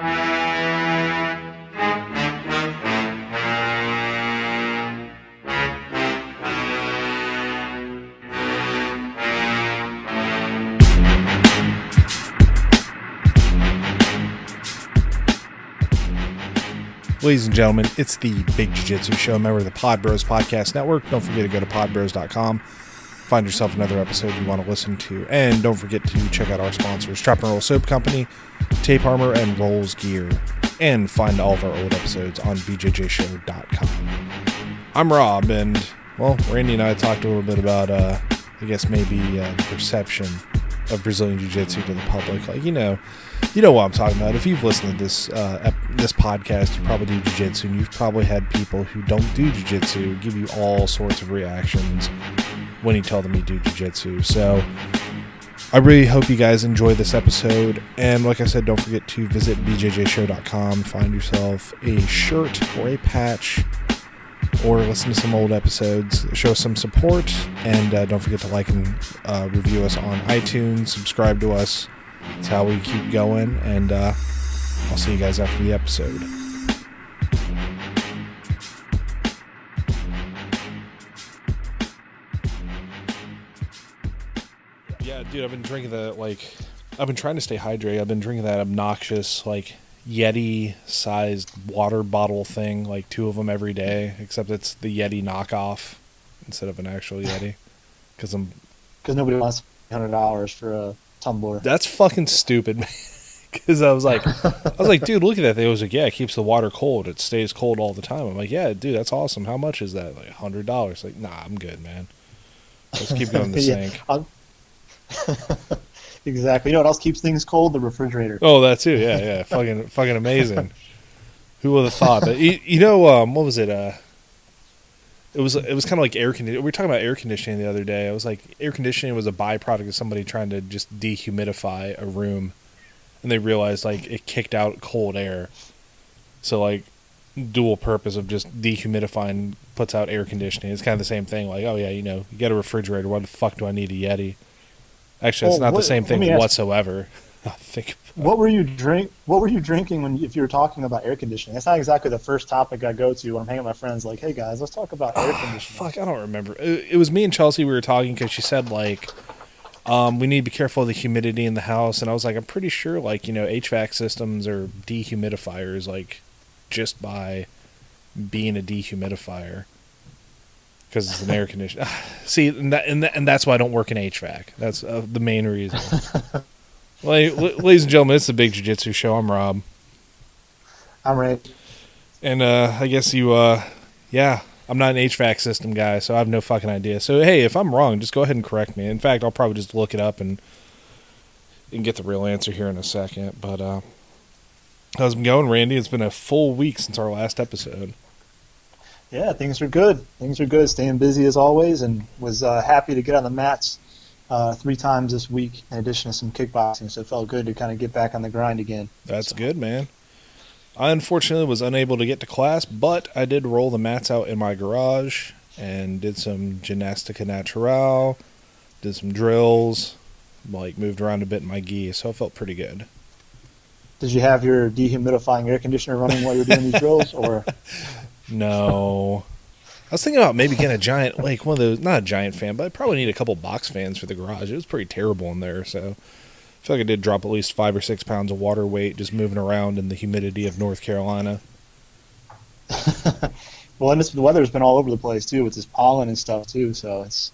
Ladies and gentlemen, it's the Big Jiu-Jitsu Show, member of the Pod Bros Podcast Network. Don't forget to go to podbros.com. Find yourself another episode you want to listen to. And don't forget to check out our sponsors, Trap and Roll Soap Company, Tape Armor, and Rolls Gear. And find all of our old episodes on bjjshow.com. I'm Rob, and, well, Randy and I talked a little bit about, I guess maybe the perception of Brazilian Jiu-Jitsu to the public. Like, you know what I'm talking about. If you've listened to this podcast, you probably do jiu-jitsu, and you've probably had people who don't do jiu-jitsu give you all sorts of reactions when you tell them you do jiu-jitsu. So I really hope you guys enjoy this episode, and like I said, don't forget to visit bjjshow.com, find yourself a shirt or a patch, or listen to some old episodes, show some support, and don't forget to like and review us on iTunes, subscribe to us. That's how we keep going, and I'll see you guys after the episode. Yeah, dude, I've been trying to stay hydrated. I've been drinking that obnoxious, Yeti-sized water bottle thing, 2 of them every day, except it's the Yeti knockoff instead of an actual Yeti. Because nobody wants $100 for a tumbler. That's fucking stupid, man. Because I was like, dude, look at that thing. I was like, yeah, it keeps the water cold. It stays cold all the time. I'm like, yeah, dude, that's awesome. How much is that? Like $100. Like, nah, I'm good, man. Let's keep going to the sink. Exactly. You know what else keeps things cold? The refrigerator. Oh, that too. Yeah. fucking amazing. Who would have thought that? What was it? It was kind of like air conditioning. We were talking about air conditioning the other day. I was like, air conditioning was a byproduct of somebody trying to just dehumidify a room, and they realized it kicked out cold air. So dual purpose of just dehumidifying puts out air conditioning. It's kind of the same thing. Like, oh yeah, you get a refrigerator. Why the fuck do I need a Yeti? Actually, it's not the same thing whatsoever. What were you drinking if you were talking about air conditioning? That's not exactly the first topic I go to when I'm hanging with my friends. Like, hey guys, let's talk about air conditioning. Fuck, I don't remember. It was me and Chelsea. We were talking because she said we need to be careful of the humidity in the house, and I was like, I'm pretty sure HVAC systems are dehumidifiers just by being a dehumidifier. Because it's an air conditioner. See, and that's why I don't work in HVAC. That's the main reason. Ladies and gentlemen, it's the Big Jiu-Jitsu Show. I'm Rob. I'm Ray. And I guess I'm not an HVAC system guy, so I have no fucking idea. So, hey, if I'm wrong, just go ahead and correct me. In fact, I'll probably just look it up and get the real answer here in a second. But how's it going, Randy? It's been a full week since our last episode. Yeah, things are good. Staying busy as always, and was happy to get on the mats 3 times this week, in addition to some kickboxing. So it felt good to kind of get back on the grind again. That's good, man. I unfortunately was unable to get to class, but I did roll the mats out in my garage and did some gymnastica natural, did some drills, moved around a bit in my gi, so it felt pretty good. Did you have your dehumidifying air conditioner running while you were doing these drills, or? No. I was thinking about maybe getting a giant, one of those, not a giant fan, but I probably need a couple box fans for the garage. It was pretty terrible in there, so I feel like I did drop at least 5 or 6 pounds of water weight just moving around in the humidity of North Carolina. Well, and the weather's been all over the place, too, with this pollen and stuff, too, so it's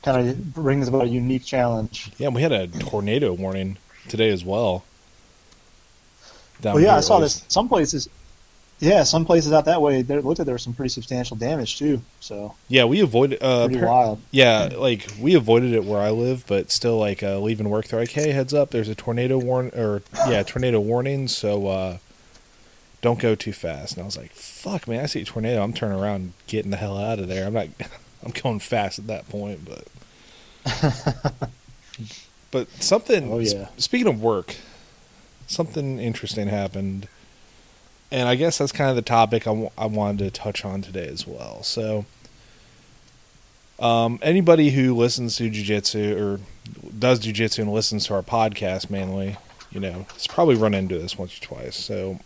kind of brings about a unique challenge. Yeah, and we had a tornado warning today as well. Well, yeah, I saw this. Some places out that way, it looked like there was some pretty substantial damage too. So yeah, we avoided. Pretty wild. Yeah, we avoided it where I live, but still, leaving work, they're like, "Hey, heads up! There's a tornado warning. So don't go too fast." And I was like, "Fuck, man! I see a tornado. I'm turning around, and getting the hell out of there. I'm going fast at that point." But something. Oh yeah. Speaking of work, something interesting happened. And I guess that's kind of the topic I wanted to touch on today as well. So, anybody who listens to jiu-jitsu or does jiu-jitsu and listens to our podcast mainly, it's probably run into this once or twice. So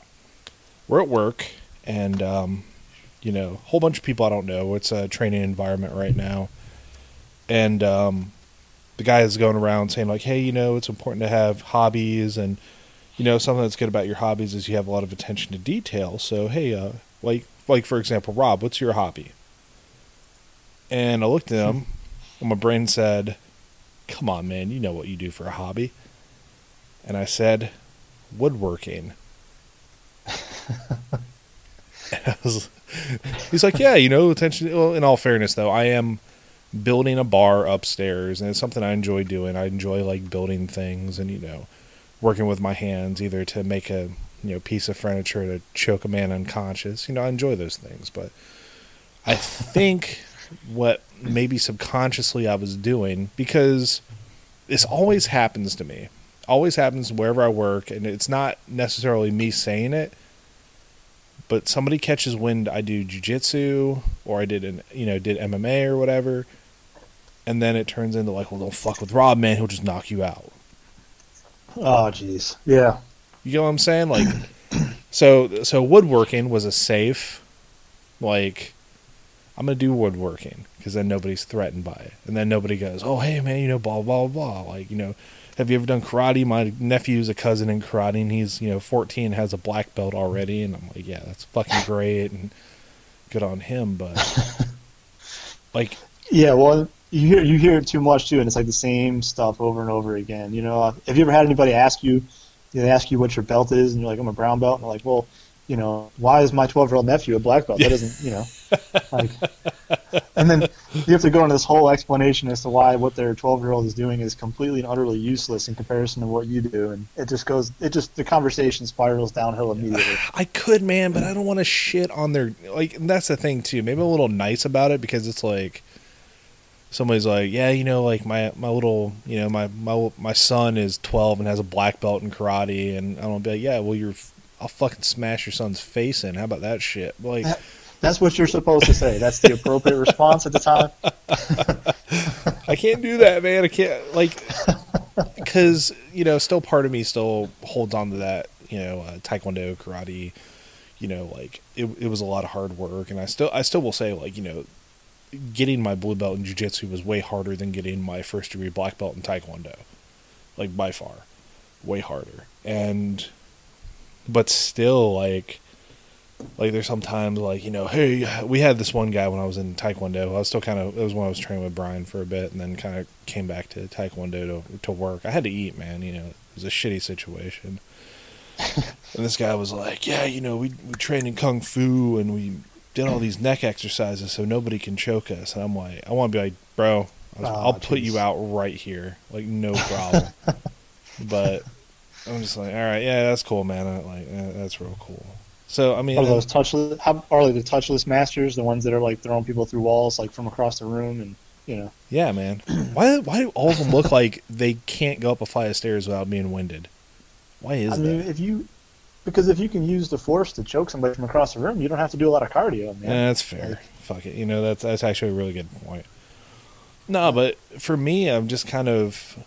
we're at work, and a whole bunch of people I don't know. It's a training environment right now, and the guy is going around saying like, hey, it's important to have hobbies, and something that's good about your hobbies is you have a lot of attention to detail. So hey, like for example, Rob, what's your hobby? And I looked at him, and my brain said, come on, man, you know what you do for a hobby. And I said, woodworking. And he's like, yeah, attention. Well, in all fairness, though, I am building a bar upstairs, and it's something I enjoy doing. I enjoy like building things and working with my hands, either to make a piece of furniture to choke a man unconscious. I enjoy those things, but I think what maybe subconsciously I was doing, because this always happens to me, always happens wherever I work, and it's not necessarily me saying it, but somebody catches wind I do jiu-jitsu, or I did MMA or whatever, and then it turns into like, well, don't fuck with Rob, man, he'll just knock you out. Oh, jeez. Yeah. You get what I'm saying? Like, so woodworking was a safe, like, I'm going to do woodworking, because then nobody's threatened by it. And then nobody goes, oh, hey, man, blah, blah, blah. Like, have you ever done karate? My nephew's a cousin in karate, and he's, 14, has a black belt already. And I'm like, yeah, that's fucking great, and good on him. But, like... Yeah, well, you hear it too much, too, and it's like the same stuff over and over again. Have you ever had anybody ask you, they ask you what your belt is, and you're like, I'm a brown belt, and they're like, well, why is my 12-year-old nephew a black belt? That doesn't, like, and then you have to go into this whole explanation as to why what their 12-year-old is doing is completely and utterly useless in comparison to what you do, and the conversation spirals downhill immediately. I could, man, but I don't want to shit on their, like, and that's the thing too. Maybe I'm a little nice about it, because it's like, somebody's like, yeah, like my little, my son is 12 and has a black belt in karate, and I don't be like, yeah, well, I'll fucking smash your son's face in. How about that shit? Like, that's what you're supposed to say. That's the appropriate response at the time. I can't do that, man. I can't, like, because still part of me still holds on to that, taekwondo, karate. Like it was a lot of hard work, and I still will say, like, getting my blue belt in jiu-jitsu was way harder than getting my first degree black belt in taekwondo, like, by far, way harder. But still, like there's sometimes, like, hey, we had this one guy when I was in taekwondo. I was still it was when I was training with Brian for a bit, and then kind of came back to taekwondo to work. I had to eat, man. It was a shitty situation. And this guy was like, yeah, we trained in kung fu, and we did all these neck exercises so nobody can choke us. And I'm like, I want to be like, bro, I'll put you out right here, like, no problem. But I'm just like, all right, yeah, that's cool, man. That's real cool. So I mean, are those touchless? How are they the touchless masters? The ones that are like throwing people through walls, like from across the room, and Yeah, man. Why do all of them look like they can't go up a flight of stairs without being winded? Why is that? I mean, because if you can use the force to choke somebody from across the room, you don't have to do a lot of cardio, man. Yeah, that's fair. Like, fuck it. That's actually a really good point. No, but for me, I'm just kind of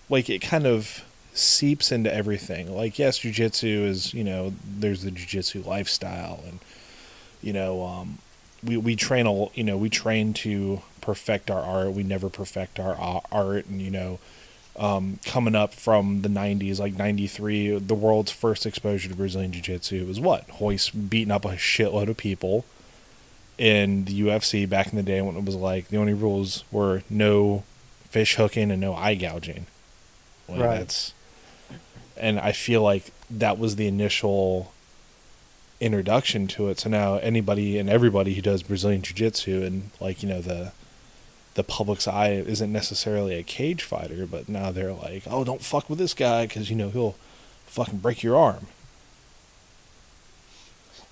like, it kind of seeps into everything. Like, yes, jiu-jitsu is, there's the jiu-jitsu lifestyle, and we train we train to perfect our art. We never perfect our art, and coming up from the 90s, like 93, the world's first exposure to Brazilian jiu-jitsu was what? Hoist beating up a shitload of people in the UFC back in the day, when it was like the only rules were no fish hooking and no eye gouging. Like, right. And I feel like that was the initial introduction to it. So now anybody and everybody who does Brazilian jiu-jitsu, and like, the public's eye isn't necessarily a cage fighter, but now they're like, oh, don't fuck with this guy, because he'll fucking break your arm.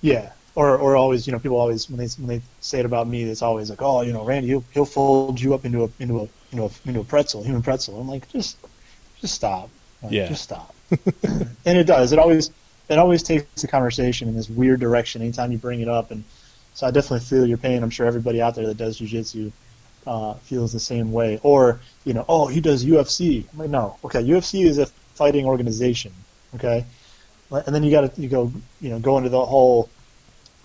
Yeah, or always, people always, when they say it about me, it's always like, oh, Randy, he'll fold you up into a pretzel, human pretzel. I'm like, just stop. Yeah, just stop. And it does. It always takes the conversation in this weird direction anytime you bring it up, and so I definitely feel your pain. I'm sure everybody out there that does jiu-jitsu feels the same way. Or, oh, he does UFC. I'm like, no. Okay, UFC is if fighting organization. Okay, and then you go into the whole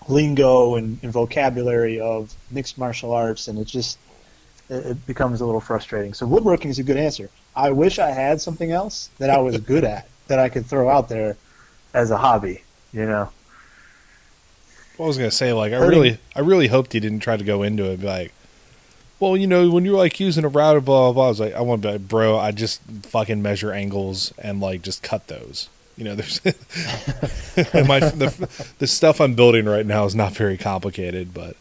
lingo and vocabulary of mixed martial arts, and it becomes a little frustrating. So woodworking is a good answer. I wish I had something else that I was good at that I could throw out there as a hobby. I was gonna say, like, I really hoped he didn't try to go into it, be like, well, when you're like using a router, blah blah blah. I was like, I want to be like, bro, I just fucking measure angles and like just cut those. There's the stuff I'm building right now is not very complicated, but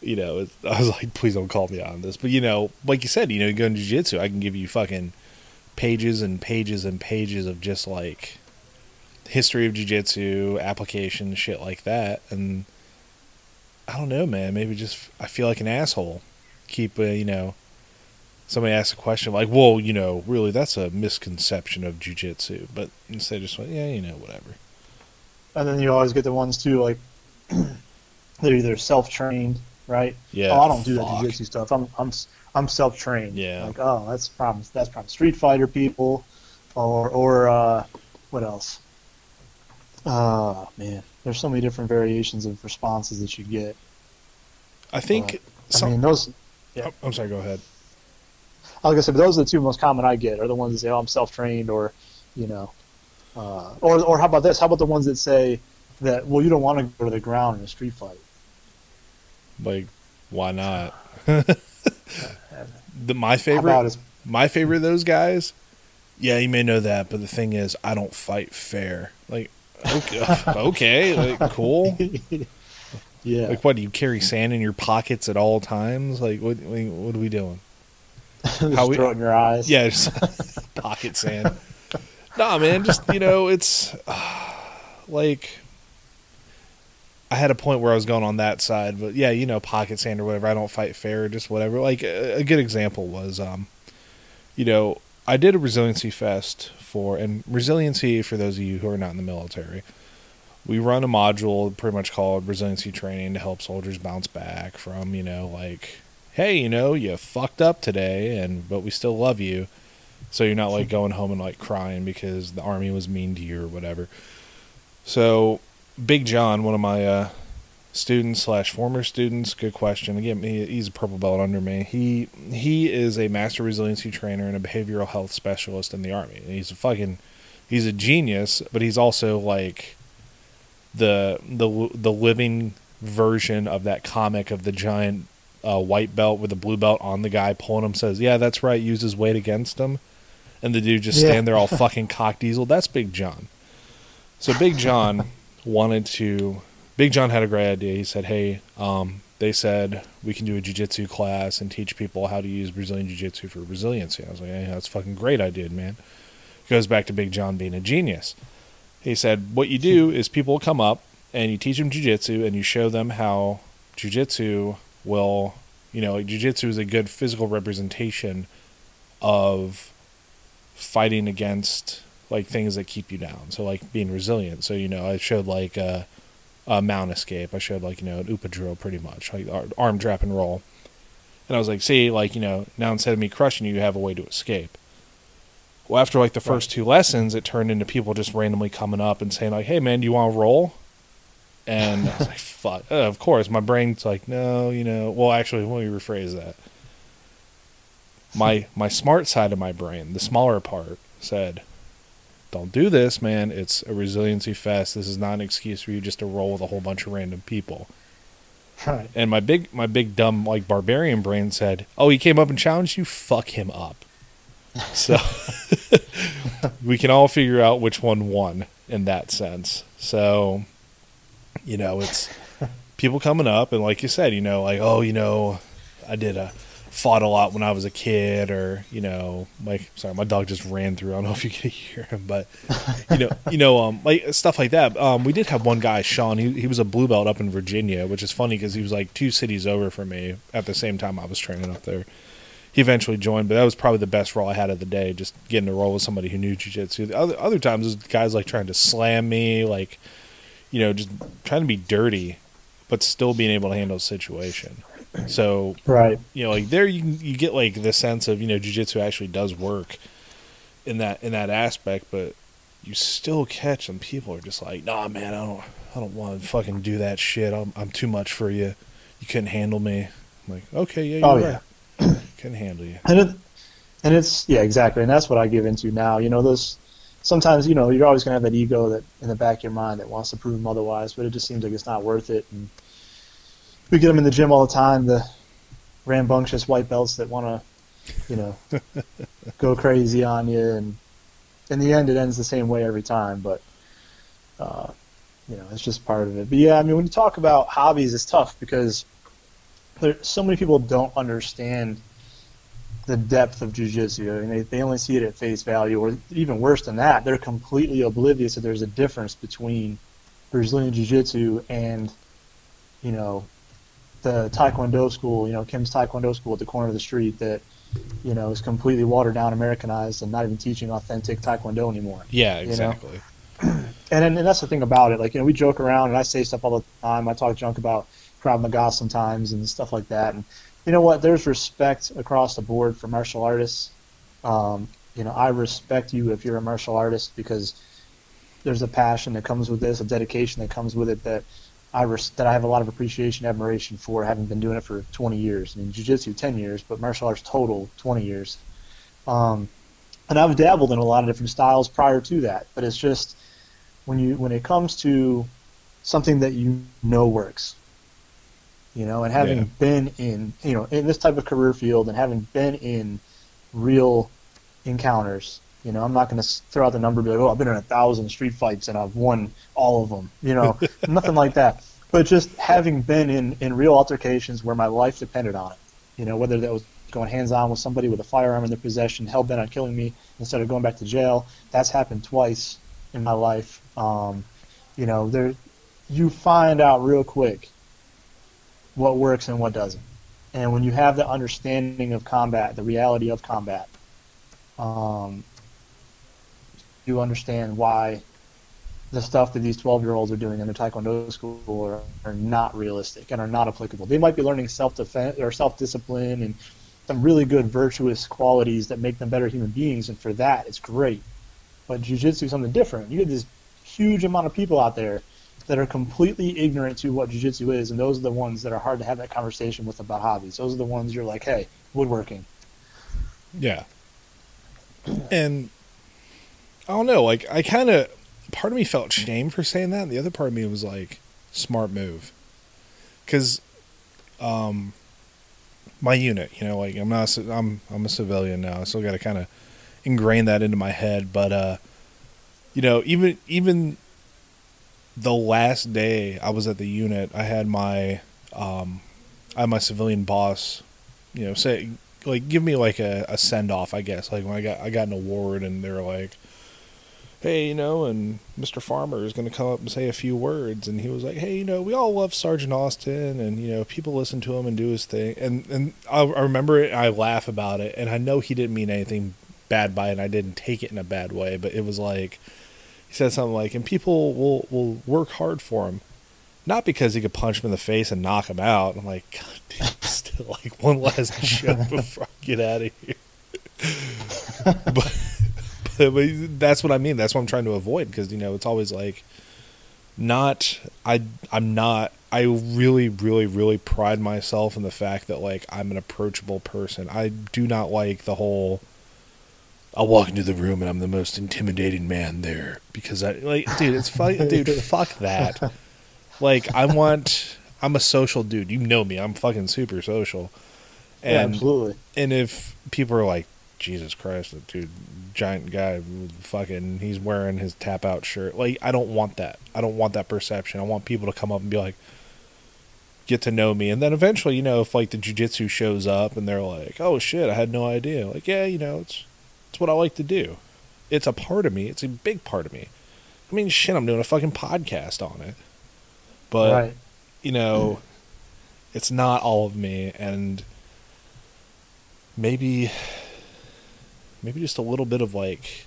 I was like, please don't call me on this. But like you said, you go into jiu-jitsu, I can give you fucking pages and pages and pages of just like history of jiu-jitsu, application, shit like that. And I don't know, man, maybe just I feel like an asshole. Keep somebody asks a question like, well, really that's a misconception of jiu-jitsu, but instead just like, yeah, whatever. And then you always get the ones too, like they're either self-trained, right? Yeah. Oh, I don't do that jiu-jitsu stuff. I'm self-trained. Yeah. Like, oh, that's from Street Fighter people, or what else? Oh man, there's so many different variations of responses that you get. I think. Those. Yeah. I'm sorry. Go ahead. I was gonna say, but those are the two most common I get. Are the ones that say, "Oh, I'm self-trained," or or how about this? How about the ones that say that, well, you don't want to go to the ground in a street fight? Like, why not? My favorite of those guys. Yeah, you may know that, but the thing is, I don't fight fair. Like, okay, like, cool. Yeah. Like, what, do you carry sand in your pockets at all times? Like, what are we doing? Just throw it in your eyes. Yeah, just pocket sand. Nah, man, just, it's like, I had a point where I was going on that side, but yeah, pocket sand or whatever. I don't fight fair, just whatever. Like, a good example was, I did a resiliency fest and resiliency, for those of you who are not in the military, we run a module pretty much called resiliency training to help soldiers bounce back from, like, hey, you fucked up today, but we still love you. So you're not like going home and like crying because the army was mean to you or whatever. So Big John, one of my students / former students, good question. Again, he's a purple belt under me. He is a master resiliency trainer and a behavioral health specialist in the army. And he's a genius, but he's also like the living version of that comic of the giant white belt with a blue belt on the guy pulling him, says, yeah, that's right, use his weight against him. And the dude just stand there all fucking cock diesel. That's Big John. So Big John had a great idea. He said, hey, they said we can do a jiu-jitsu class and teach people how to use Brazilian jiu-jitsu for resiliency. I was like, hey, that's a fucking great idea, man. Goes back to Big John being a genius. He said, what you do is people come up and you teach them jiu-jitsu and you show them how jiu-jitsu will, jiu-jitsu is a good physical representation of fighting against like things that keep you down. So like being resilient. So, I showed like a mount escape. I showed like, an UPA drill pretty much, like arm trap and roll. And I was like, see, like, now instead of me crushing you, you have a way to escape. Well, after like the first two lessons, it turned into people just randomly coming up and saying like, hey man, do you want to roll? And I was like, fuck, of course. My brain's like, no, well, actually, let me rephrase that. My smart side of my brain, the smaller part, said, don't do this, man. It's a resiliency fest. This is not an excuse for you just to roll with a whole bunch of random people. Right. And my big dumb like barbarian brain said, oh, he came up and challenged you? Fuck him up. So we can all figure out which one won in that sense. So, it's people coming up and like you said, like, oh, I fought a lot when I was a kid, or like, sorry, my dog just ran through. I don't know if you can hear him, but like stuff like that. We did have one guy, Sean. He was a blue belt up in Virginia, which is funny because he was like 2 cities over from me at the same time I was training up there. He eventually joined, but that was probably the best roll I had of the day, just getting to roll with somebody who knew jiu-jitsu. The other times, was guys like trying to slam me, like, just trying to be dirty, but still being able to handle the situation. So, right, like there you get like the sense of, jiu-jitsu actually does work. in that aspect, but you still catch some people are just like, nah, man, I don't want to fucking do that shit. I'm too much for you. You couldn't handle me. I'm like, okay, yeah, you're right. Couldn't handle you. And it's exactly, and that's what I give into now. Those sometimes you're always gonna have that ego that in the back of your mind that wants to prove them otherwise, but it just seems like it's not worth it. And we get them in the gym all the time, the rambunctious white belts that want to, go crazy on you, and in the end, it ends the same way every time. But it's just part of it. But yeah, I mean, when you talk about hobbies, it's tough because so many people don't understand the depth of jiu-jitsu. I mean, they only see it at face value, or even worse than that, they're completely oblivious that there's a difference between Brazilian jiu-jitsu and, the Taekwondo school, Kim's Taekwondo school at the corner of the street that, is completely watered down, Americanized, and not even teaching authentic Taekwondo anymore. Yeah, exactly. And that's the thing about it. Like, we joke around, and I say stuff all the time. I talk junk about Krav Maga sometimes and stuff like that. And you know what? There's respect across the board for martial artists. I respect you if you're a martial artist because there's a passion that comes with this, a dedication that comes with it that I have a lot of appreciation, admiration for, having been doing it for 20 years. I mean, jiu-jitsu 10 years, but martial arts total 20 years. And I've dabbled in a lot of different styles prior to that, but it's just when it comes to something that works, and having been in this type of career field and having been in real encounters, I'm not going to throw out the number and be like, oh, I've been in 1,000 street fights and I've won all of them, nothing like that. But just having been in real altercations where my life depended on it, whether that was going hands-on with somebody with a firearm in their possession, hell-bent on killing me instead of going back to jail. That's happened twice in my life. You find out real quick what works and what doesn't. And when you have the understanding of combat, the reality of combat, you understand why the stuff that these 12-year-olds are doing in the Taekwondo school are not realistic and are not applicable. They might be learning self-defense or self-discipline and some really good virtuous qualities that make them better human beings, and for that, it's great. But jiu-jitsu is something different. You get this huge amount of people out there that are completely ignorant to what jiu-jitsu is, and those are the ones that are hard to have that conversation with about hobbies. Those are the ones you're like, hey, woodworking. Yeah. And I don't know, like, part of me felt shame for saying that, and the other part of me was like, smart move. Because my unit, like, I'm a civilian now. I still got to kind of ingrain that into my head, but even the last day I was at the unit, I had my civilian boss, say, like, give me like a send off, I guess. Like, when I got an award, and they were like, hey, and Mr. Farmer is going to come up and say a few words, and he was like, hey, we all love Sergeant Austin, and people listen to him and do his thing, and I remember it, and I laugh about it, and I know he didn't mean anything bad by it, and I didn't take it in a bad way, but it was like, he said something like, and people will work hard for him, not because he could punch him in the face and knock him out. I'm like, God damn, still like one last joke before I get out of here. but that's what I mean. That's what I'm trying to avoid, because it's always like, I really, really, really pride myself in the fact that, like, I'm an approachable person. I do not like the whole, I'll walk into the room and I'm the most intimidating man there, because dude, it's fucking, dude, fuck that. Like, I'm a social dude. You know me. I'm fucking super social. And, yeah, absolutely. And if people are like, Jesus Christ, that dude, giant guy, fucking, he's wearing his tap out shirt. Like, I don't want that. I don't want that perception. I want people to come up and be like, get to know me. And then eventually, if like the jiu-jitsu shows up and they're like, oh shit, I had no idea. Like, yeah, it's what I like to do. It's a part of me. It's a big part of me. I mean, shit, I'm doing a fucking podcast on it. But, right. It's not all of me. And maybe just a little bit of like,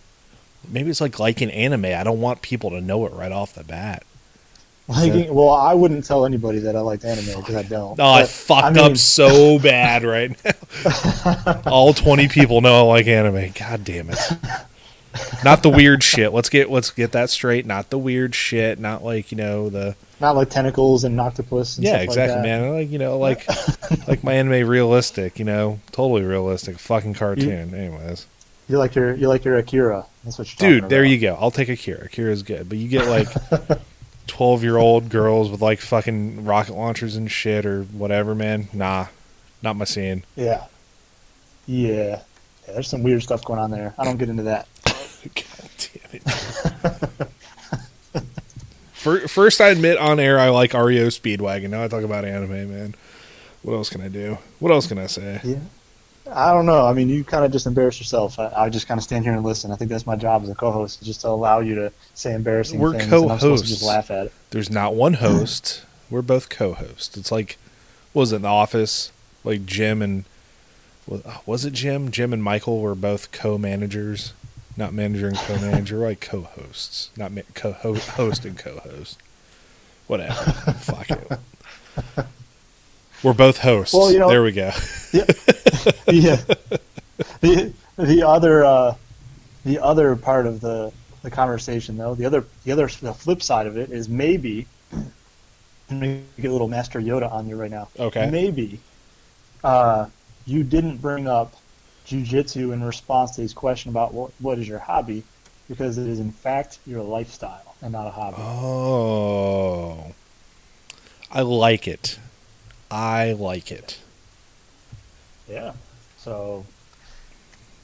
maybe it's like an anime. I don't want people to know it right off the bat. Well, I wouldn't tell anybody that I liked anime, because I don't. Oh, I fucked up so bad right now. All 20 people know I like anime. God damn it. Not the weird shit. Let's get that straight. Not the weird shit. Not like, the... Not like tentacles and octopus and stuff exactly, like that. man. Like my anime realistic, totally realistic. Fucking cartoon. Anyways. You like your Akira. That's what you're talking about. Dude, there you go. I'll take Akira. Akira's good. But you get like 12-year-old girls with like fucking rocket launchers and shit or whatever, man. Nah. Not my scene. Yeah. There's some weird stuff going on there. I don't get into that. God damn it. First, I admit on air I like REO Speedwagon. Now I talk about anime, man. What else can I do? What else can I say? Yeah. I don't know. I mean, you kind of just embarrass yourself. I just kind of stand here and listen. I think that's my job as a co-host, just to allow you to say embarrassing things. Co-hosts. And I'm supposed to just laugh at it. There's not one host. We're both co-hosts. It's like, what was it, in The Office? Like Jim and... Was it Jim? Jim and Michael were both co-managers. Not manager and co-manager. Like co-hosts. Not host and co-host. Whatever. Fuck it. We're both hosts. Well, there we go. Yeah. The other part of the conversation, though, the flip side of it is maybe, I'm going to get a little Master Yoda on you right now. Okay. Maybe you didn't bring up jiu-jitsu in response to his question about what is your hobby, because it is in fact your lifestyle and not a hobby. Oh. I like it. Yeah. So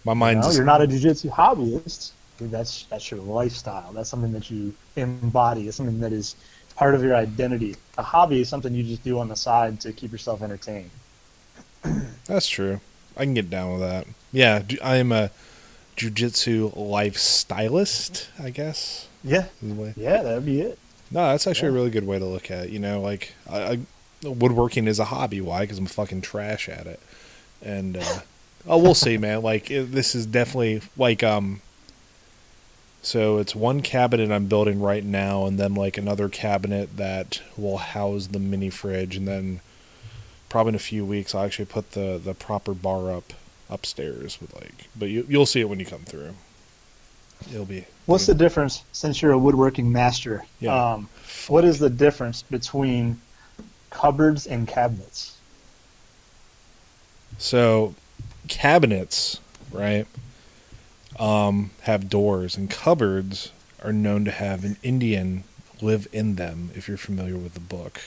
my mind's you're not a jiu-jitsu hobbyist. That's your lifestyle. That's something that you embody. It's something that is part of your identity. A hobby is something you just do on the side to keep yourself entertained. That's true. I can get down with that. Yeah, I am a jiu-jitsu lifestylist, I guess. Yeah. That'd be it. No, that's actually a really good way to look at it. Like woodworking is a hobby. Why? Because I'm fucking trash at it. And we'll see, man. Like this is definitely like so it's one cabinet I'm building right now, and then like another cabinet that will house the mini fridge, and then probably in a few weeks I'll actually put the proper bar upstairs with but you'll see it when you come through. It'll be. What's the difference, since you're a woodworking master? Yeah. What is the difference between cupboards and cabinets? So, cabinets, right, have doors, and cupboards are known to have an Indian live in them, if you're familiar with the book.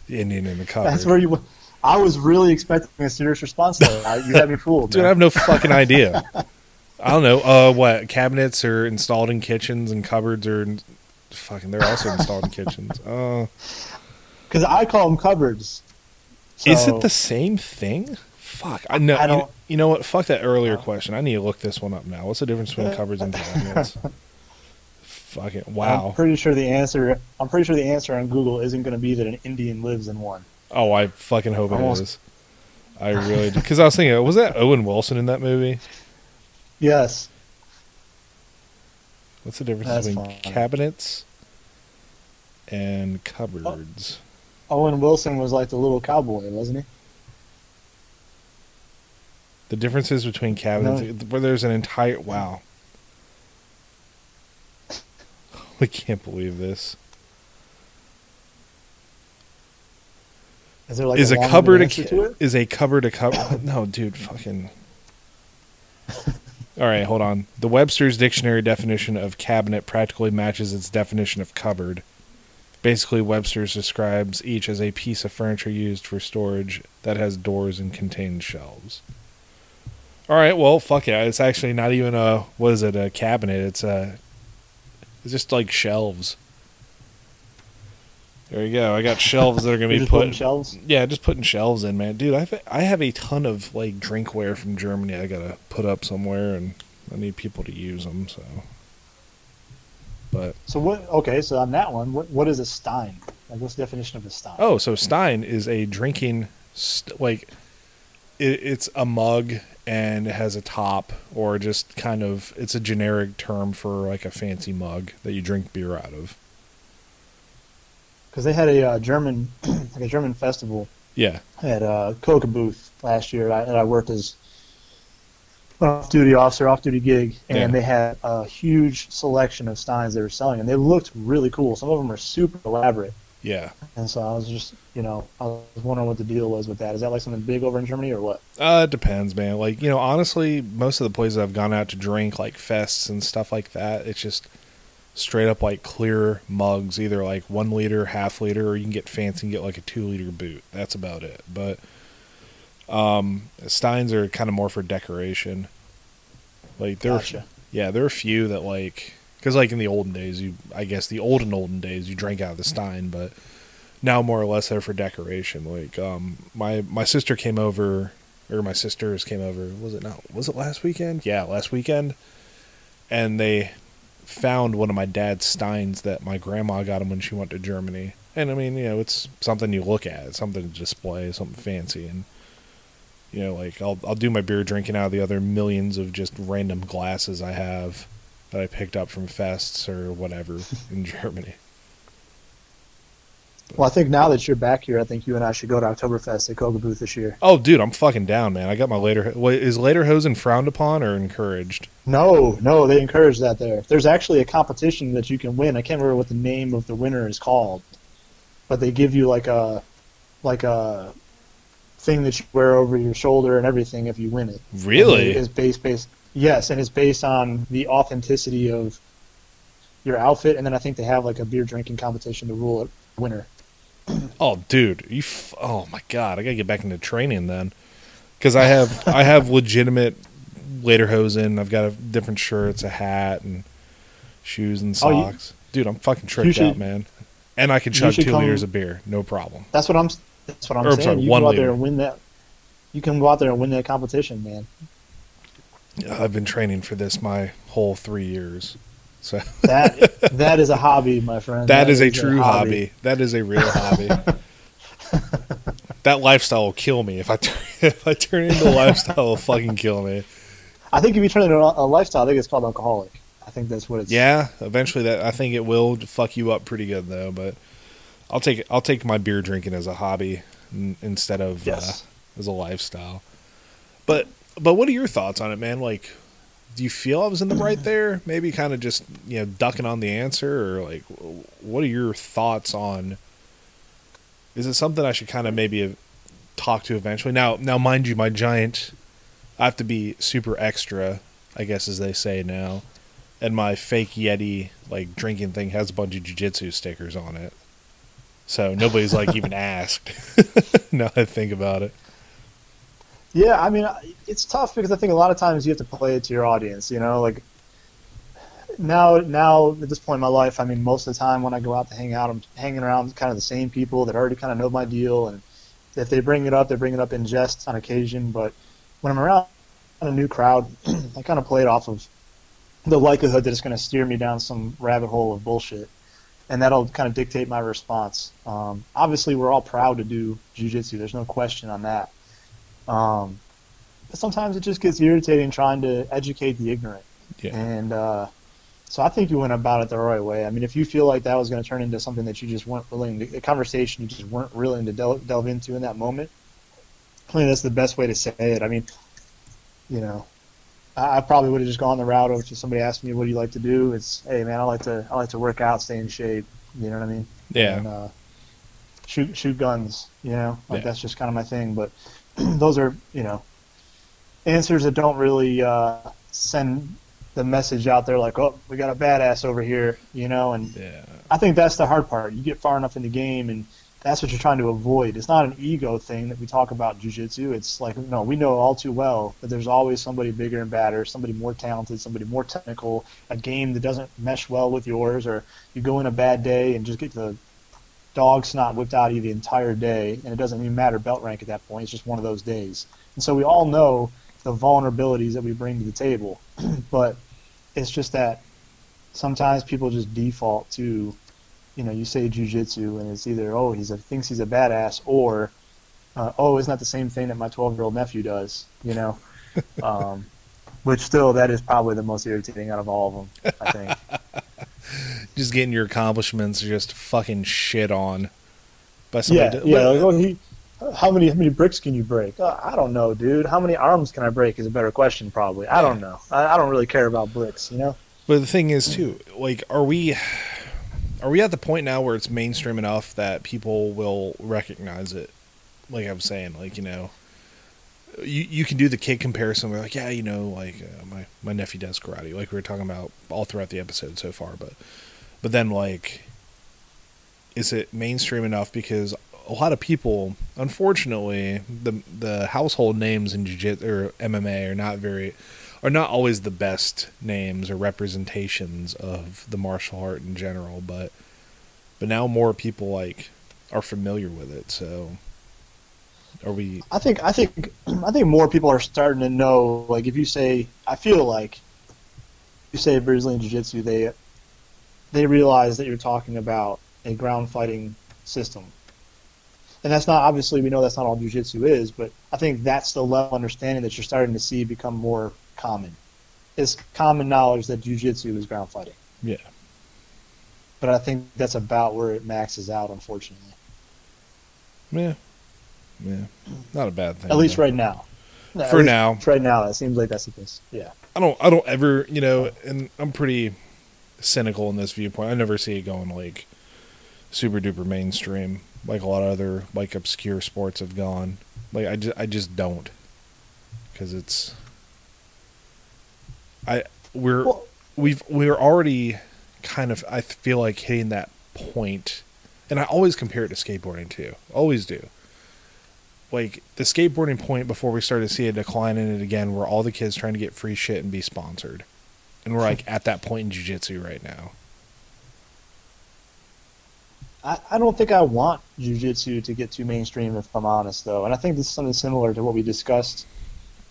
The Indian in the cupboard. That's where you... I was really expecting a serious response to that. You had me fooled. Dude, I have no fucking idea. I don't know. What? Cabinets are installed in kitchens, and cupboards are... they're also installed in kitchens. Because I call them cupboards. So, is it the same thing? Fuck. I don't. You know what? Fuck that earlier question. I need to look this one up now. What's the difference between cupboards and cabinets? Fuck it. Wow. I'm pretty sure the answer on Google isn't going to be that an Indian lives in one. Oh, I fucking hope it is. I really do. Because I was thinking, was that Owen Wilson in that movie? Yes. What's the difference between cabinets and cupboards? Owen Wilson was like the little cowboy, wasn't he? The differences between cabinets, where there's an entire... Wow. I can't believe this. Is there like is a cupboard to it? Is a cupboard a cupboard? No, dude, fucking... All right, hold on. The Webster's Dictionary definition of cabinet practically matches its definition of cupboard. Basically, Webster's describes each as a piece of furniture used for storage that has doors and contains shelves. All right, well, fuck it. It's actually not even a cabinet. It's just like shelves. There you go. I got shelves that are going to be put. Shelves? Yeah, just putting shelves in, man. Dude, I have a ton of like drinkware from Germany. I gotta put up somewhere, and I need people to use them. So what? Okay, so on that one, what is a stein? Like, what's the definition of a stein? Oh, so stein is a drinking, it's a mug and it has a top, or just kind of, it's a generic term for like a fancy mug that you drink beer out of. Because they had a German festival. Yeah. At Coca booth last year, and I worked as off-duty officer, off-duty gig, and Yeah. they had a huge selection of steins they were selling, and they looked really cool. Some of them are super elaborate. Yeah. And so I was just, I was wondering what the deal was with that. Is that like something big over in Germany or what? It depends, man. Like, honestly, most of the places I've gone out to drink, like fests and stuff like that, it's just straight up like clear mugs, either like 1 liter, half liter, or you can get fancy and get like a 2-liter boot. That's about it. But steins are kind of more for decoration. Like Gotcha. there are a few that like, because like in the olden days, the olden days, you drank out of the stein, but now more or less they're for decoration. Like my sister came over, or my sisters came over. Was it last weekend? Yeah, last weekend, and they found one of my dad's steins that my grandma got him when she went to Germany. And I mean, it's something you look at, it's something to display, something fancy, and like I'll do my beer drinking out of the other millions of just random glasses I have that I picked up from fests or whatever in Germany. Well, I think now that you're back here, I think you and I should go to Oktoberfest at Kogelbooth this year. Oh, dude, I'm fucking down, man. I got my is lederhosen frowned upon or encouraged? No, they encourage that there. There's actually a competition that you can win. I can't remember what the name of the winner is called, but they give you like a thing that you wear over your shoulder and everything if you win it. Really? It's based. Yes, and it's based on the authenticity of your outfit, and then I think they have like a beer drinking competition to rule it winner. Oh, dude, oh my god, I gotta get back into training then, because I have legitimate lederhosen. I've got different shirts, a hat, and shoes and socks. Dude, I'm fucking tricked out, man. And I can chug 2 liters of beer, no problem. That's what I'm saying. Sorry, you can go out there and win that. You can go out there and win that competition, man. I've been training for this my whole 3 years. So that is a hobby, my friend. That is a true hobby. That is a real hobby. That lifestyle will kill me if I turn into a lifestyle. It'll fucking kill me. I think if you turn into a lifestyle, I think it's called alcoholic. I think that's what it's. Yeah, eventually I think it will fuck you up pretty good though. But I'll take my beer drinking as a hobby instead of as a lifestyle. But what are your thoughts on it, man? Like, do you feel I was in the right there? Maybe kind of just, ducking on the answer, or like, what are your thoughts on, is it something I should kind of maybe talk to eventually? Now, mind you, I have to be super extra, I guess, as they say now. And my fake Yeti, like, drinking thing has a bunch of jiu-jitsu stickers on it. So nobody's, like, even asked. Now that I think about it. Yeah, I mean, it's tough because I think a lot of times you have to play it to your audience, like now at this point in my life, I mean, most of the time when I go out to hang out, I'm hanging around kind of the same people that already kind of know my deal, and if they bring it up, they bring it up in jest on occasion, but when I'm around a new crowd, I kind of play it off of the likelihood that it's going to steer me down some rabbit hole of bullshit, and that'll kind of dictate my response. Obviously, we're all proud to do jiu-jitsu. There's no question on that. But sometimes it just gets irritating trying to educate the ignorant. Yeah. And so I think you went about it the right way. I mean, if you feel like that was going to turn into something that you just weren't willing to, a conversation you just weren't willing to delve into in that moment, I think that's the best way to say it. I mean, I probably would have just gone the route of if somebody asked me, what do you like to do? It's, hey man, I like to work out, stay in shape. You know what I mean? Yeah. And shoot guns. That's just kind of my thing. But those are, answers that don't really send the message out there like, oh, we got a badass over here, and I think that's the hard part. You get far enough in the game, and that's what you're trying to avoid. It's not an ego thing that we talk about in jiu-jitsu. It's like, no, we know all too well that there's always somebody bigger and badder, somebody more talented, somebody more technical, a game that doesn't mesh well with yours, or you go in a bad day and just get the dog snot whipped out of you the entire day, and it doesn't even matter belt rank at that point. It's just one of those days. And so we all know the vulnerabilities that we bring to the table, but it's just that sometimes people just default to, you say jiu-jitsu, and it's either, oh, thinks he's a badass, or, oh, isn't that the same thing that my 12-year-old nephew does, which still, that is probably the most irritating out of all of them, I think. Just getting your accomplishments just fucking shit on by somebody. Yeah. Like, How many bricks can you break? I don't know, dude. How many arms can I break is a better question, probably. I don't know. I don't really care about bricks, you know? But the thing is, too, like, are we at the point now where it's mainstream enough that people will recognize it? Like I was saying, like, you know, you can do the kid comparison. We're like, yeah, you know, like my nephew does karate, like we were talking about all throughout the episode so far. But then, like, is it mainstream enough? Because a lot of people, unfortunately, the household names in jiu-jitsu or MMA are not always the best names or representations of the martial art in general. But now more people like are familiar with it. So are we? I think more people are starting to know. Like, if you say, I feel like you say Brazilian Jiu-Jitsu, they realize that you're talking about a ground fighting system. And that's not, obviously, we know that's not all jiu-jitsu is, but I think that's the level of understanding that you're starting to see become more common. It's common knowledge that jiu-jitsu is ground fighting. Yeah. But I think that's about where it maxes out, unfortunately. Yeah. Not a bad thing. At least right now. Now. Right now, it seems like that's the case. Yeah. I don't ever, you know, and I'm pretty cynical in this viewpoint. I never see it going like super duper mainstream like a lot of other like obscure sports have gone. Like I just don't, because we're already kind of, I feel like, hitting that point, and I always compare it to skateboarding too. Always do. Like the skateboarding point before we started to see a decline in it again, where all the kids trying to get free shit and be sponsored, and we're like at that point in jiu-jitsu right now. I don't think I want jiu-jitsu to get too mainstream, if I'm honest, though. And I think this is something similar to what we discussed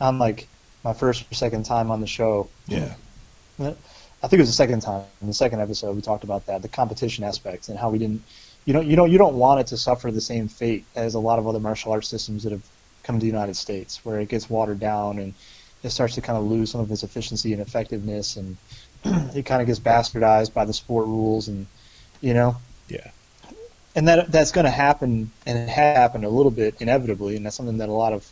on, like, my first or second time on the show. Yeah. I think it was the second time. In the second episode, we talked about that, the competition aspect, and how we didn't... You don't want it to suffer the same fate as a lot of other martial arts systems that have come to the United States, where it gets watered down and it starts to kind of lose some of its efficiency and effectiveness, and it kind of gets bastardized by the sport rules, and, you know? Yeah. And that's going to happen, and it has happened a little bit inevitably, and that's something that a lot of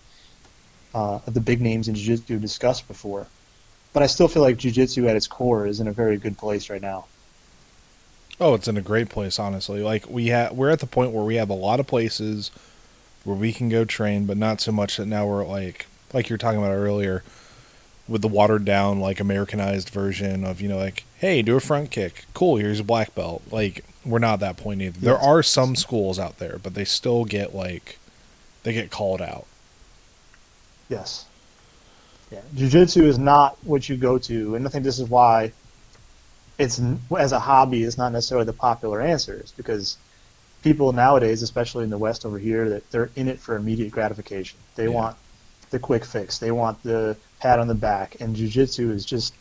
the big names in jiu-jitsu discussed before. But I still feel like jiu-jitsu at its core is in a very good place right now. Oh, it's in a great place, honestly. Like we're at the point where we have a lot of places where we can go train, but not so much that now we're like you were talking about earlier, with the watered down, like, Americanized version of, you know, like, hey, do a front kick. Cool, here's a black belt. Like, we're not at that point either. Yes. There are some schools out there, but they still get, like, they get called out. Yes. Yeah. Jiu-jitsu is not what you go to, and I think this is why it's, as a hobby, it's not necessarily the popular answer. It's because people nowadays, especially in the West over here, that they're in it for immediate gratification. They want the quick fix. They want the pat on the back. And jiu-jitsu is just,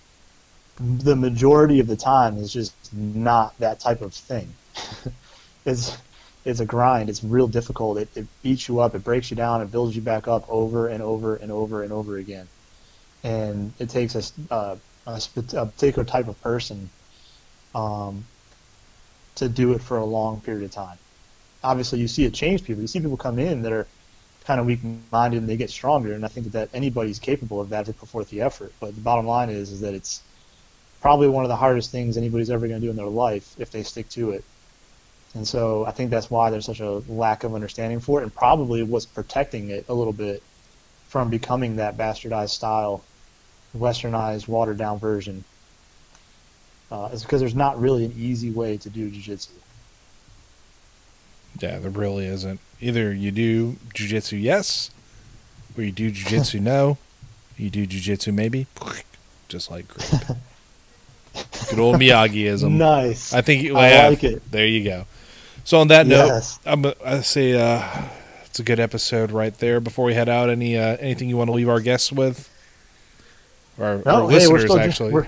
the majority of the time, is just not that type of thing. It's a grind. It's real difficult. It beats you up. It breaks you down. It builds you back up over and over and over and over again. And it takes a particular type of person to do it for a long period of time. Obviously, you see it change people. You see people come in that are kind of weak-minded and they get stronger, and I think that anybody's capable of that if they put forth the effort. But the bottom line is that it's probably one of the hardest things anybody's ever going to do in their life if they stick to it. And so I think that's why there's such a lack of understanding for it, and probably what's protecting it a little bit from becoming that bastardized style, westernized, watered-down version, is because there's not really an easy way to do jiu-jitsu. Yeah, there really isn't. Either you do jiu-jitsu yes, or you do jiu-jitsu no. You do jiu-jitsu maybe, just like grape. Good old Miyagi-ism. Nice. I think I like it. There you go. So on that note, I say it's a good episode right there. Before we head out, anything you want to leave our guests with, or listeners actually?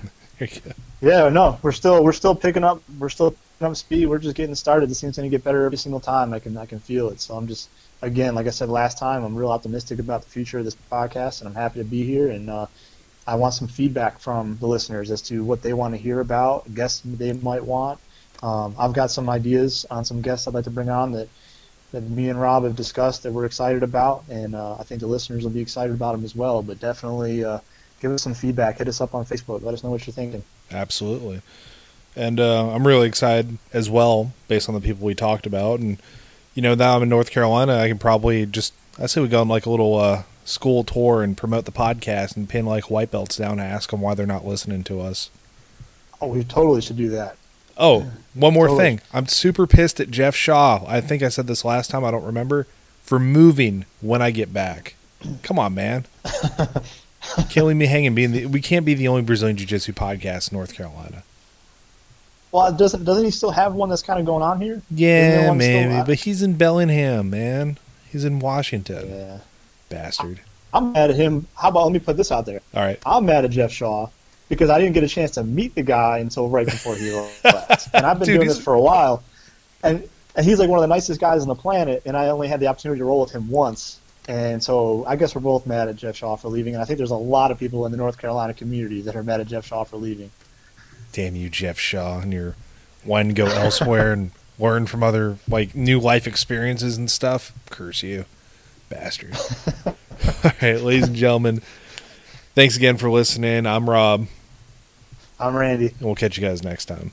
Yeah, no, we're still picking up. We're still picking up speed. We're just getting started. This seems to get better every single time. I can feel it. So I'm just, again, like I said last time, I'm real optimistic about the future of this podcast, and I'm happy to be here. And I want some feedback from the listeners as to what they want to hear about, guests they might want. I've got some ideas on some guests I'd like to bring on that that me and Rob have discussed that we're excited about, and I think the listeners will be excited about them as well. But definitely give us some feedback. Hit us up on Facebook. Let us know what you're thinking. Absolutely. And I'm really excited as well, based on the people we talked about. And, now I'm in North Carolina, I can probably I say we go on like a little school tour and promote the podcast and pin like white belts down and ask them why they're not listening to us. Oh, we totally should do that. Oh, one more Totally. thing. I'm super pissed at Jeff Shaw. I think I said this last time. I don't remember. For moving when I get back. Come on, man. Killing me hanging. We can't be the only Brazilian Jiu-Jitsu podcast in North Carolina. Well, doesn't he still have one that's kind of going on here? Isn't Yeah, there one maybe. still? But he's in Bellingham, man. He's in Washington. Yeah. Bastard. I'm mad at him. How about, let me put this out there. All right. I'm mad at Jeff Shaw because I didn't get a chance to meet the guy until right before he left. And I've been Dude, doing this for a while. And he's like one of the nicest guys on the planet, and I only had the opportunity to roll with him once. And so I guess we're both mad at Jeff Shaw for leaving. And I think there's a lot of people in the North Carolina community that are mad at Jeff Shaw for leaving. Damn you, Jeff Shaw, and your wanting to go elsewhere and learn from other new life experiences and stuff. Curse you, bastard. All right, ladies and gentlemen, thanks again for listening. I'm Rob. I'm Randy. And we'll catch you guys next time.